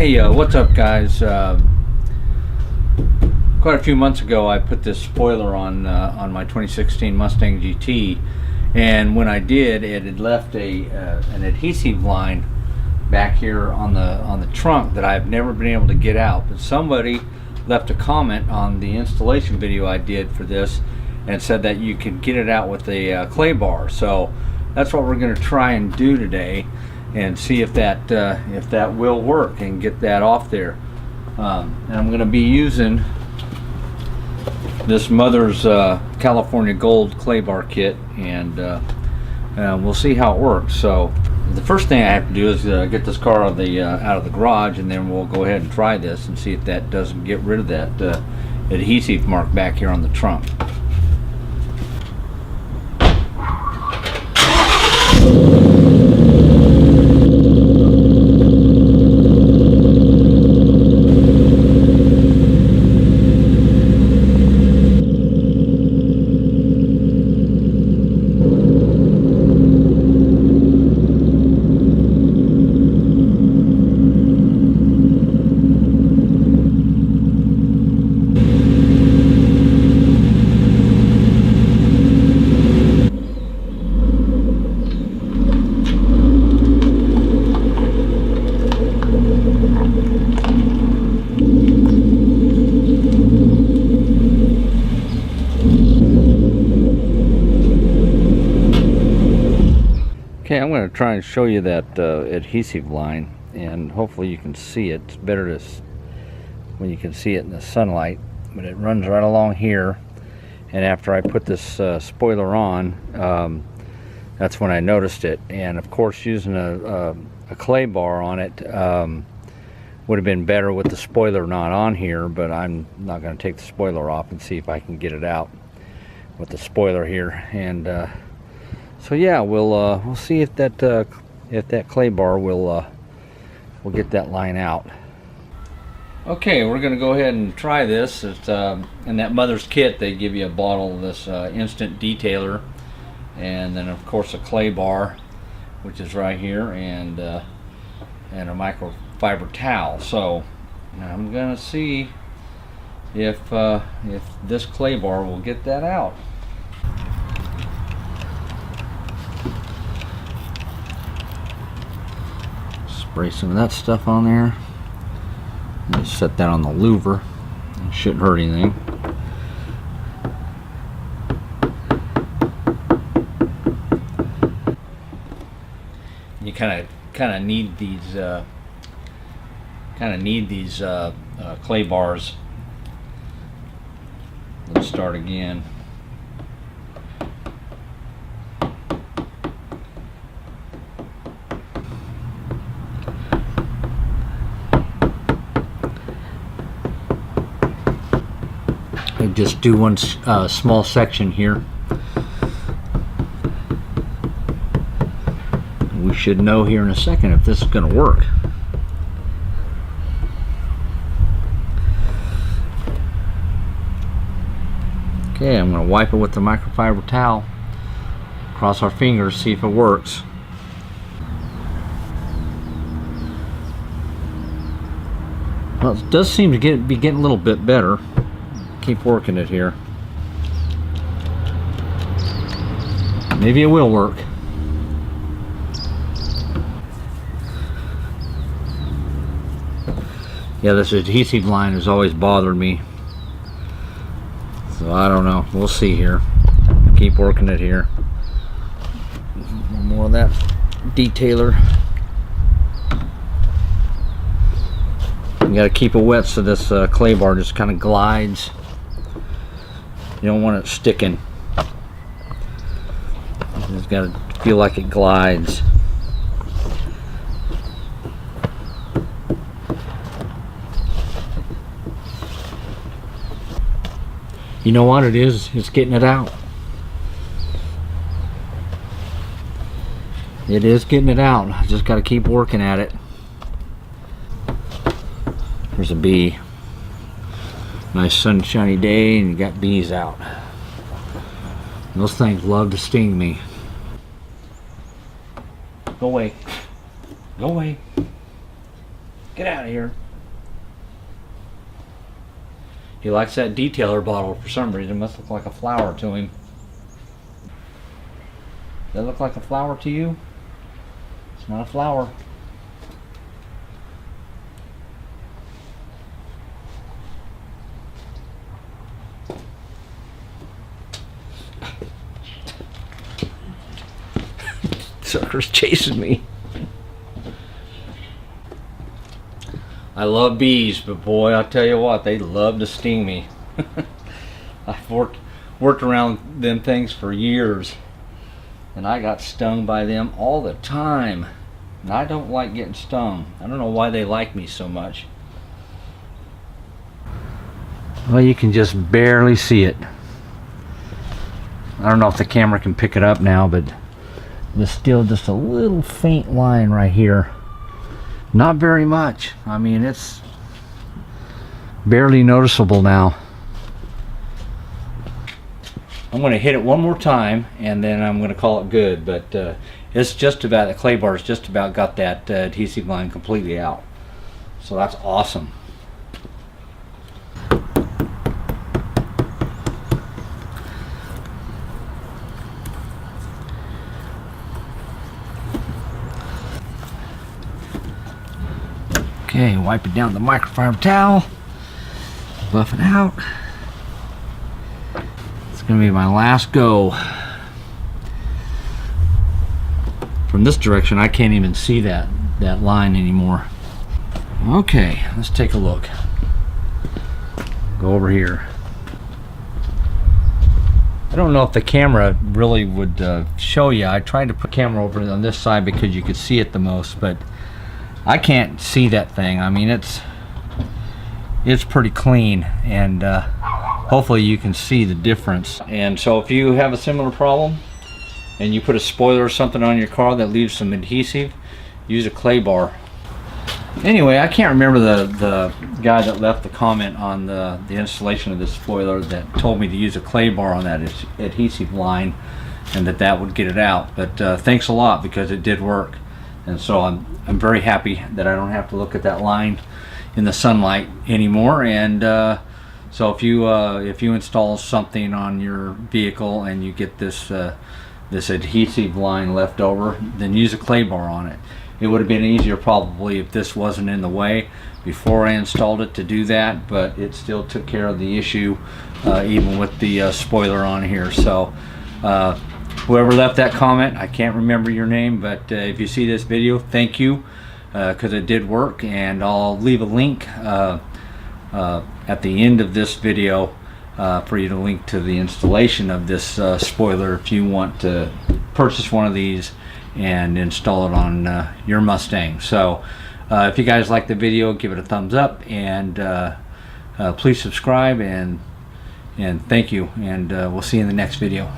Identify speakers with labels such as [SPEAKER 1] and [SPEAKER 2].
[SPEAKER 1] Hey, what's up, guys? Quite a few months ago, I put this spoiler on my 2016 Mustang GT, and when I did, it had left an adhesive line back here on the trunk that I've never been able to get out. But somebody left a comment on the installation video I did for this and said that you could get it out with a clay bar. So that's what we're going to try and do today, and see if that will work and get that off there. And I'm going to be using this Mother's California Gold clay bar kit, and we'll see how it works. So the first thing I have to do is get this car out of the garage, and then we'll go ahead and try this and see if that doesn't get rid of that adhesive mark back here on the trunk. Okay, I'm going to try and show you that adhesive line, and hopefully you can see it. It's better when you can see it in the sunlight, but it runs right along here. And after I put this spoiler on, that's when I noticed it. And of course, using a clay bar on it would have been better with the spoiler not on here, but I'm not going to take the spoiler off and see if I can get it out with the spoiler here. And so yeah, we'll see if that clay bar will get that line out. Okay, we're going to go ahead and try this. It's in that Mother's kit. They give you a bottle of this instant detailer, and then of course a clay bar, which is right here, and a microfiber towel. So I'm going to see if this clay bar will get that out. Spray some of that stuff on there. Just set that on the louver. It shouldn't hurt anything. You kind of need these clay bars. Let's start again. Just do one small section here. We should know here in a second if this is going to work. Okay, I'm going to wipe it with the microfiber towel. Cross our fingers, see if it works. Well, it does seem to be getting a little bit better. Keep working it here. Maybe it will work. Yeah, this adhesive line has always bothered me. So I don't know. We'll see here. Keep working it here. More of that detailer. You got to keep it wet so this clay bar just kind of glides. You don't want it sticking. It's got to feel like it glides. You know what it is? It's getting it out. It is getting it out. I just got to keep working at it. There's a bee. Nice sunshiny day, and you got bees out. Those things love to sting me. Go away. Go away. Get out of here. He likes that detailer bottle for some reason. It must look like a flower to him. Does that look like a flower to you? It's not a flower. Sucker's chasing me. I love bees, but boy, I'll tell you what, they love to sting me. I've worked around them things for years, and I got stung by them all the time. And I don't like getting stung. I don't know why they like me so much. Well, you can just barely see it. I don't know if the camera can pick it up now, but there's still just a little faint line right here. Not very much. I mean, it's barely noticeable now. I'm going to hit it one more time and then I'm going to call it good, but it's just about, the clay bar's just about got that adhesive line completely out. So that's awesome. Okay, wipe it down with the microfiber towel, buff it out. It's going to be my last go. From this direction, I can't even see that line anymore. Okay, let's take a look. Go over here. I don't know if the camera really would show you. I tried to put the camera over on this side because you could see it the most, but I can't see that thing. I mean, it's pretty clean, and hopefully you can see the difference. And so if you have a similar problem and you put a spoiler or something on your car that leaves some adhesive, use a clay bar. Anyway, I can't remember the guy that left the comment on the installation of this spoiler that told me to use a clay bar on that adhesive line and that would get it out. But thanks a lot, because it did work. And so I'm very happy that I don't have to look at that line in the sunlight anymore. And so if you install something on your vehicle and you get this adhesive line left over, then use a clay bar on it. It would have been easier probably if this wasn't in the way before I installed it to do that, but it still took care of the issue even with the spoiler on here. So whoever left that comment, I can't remember your name, but if you see this video, thank you, because it did work. And I'll leave a link at the end of this video for you to link to the installation of this spoiler if you want to purchase one of these and install it on your Mustang. So if you guys like the video, give it a thumbs up, and please subscribe, and thank you, and we'll see you in the next video.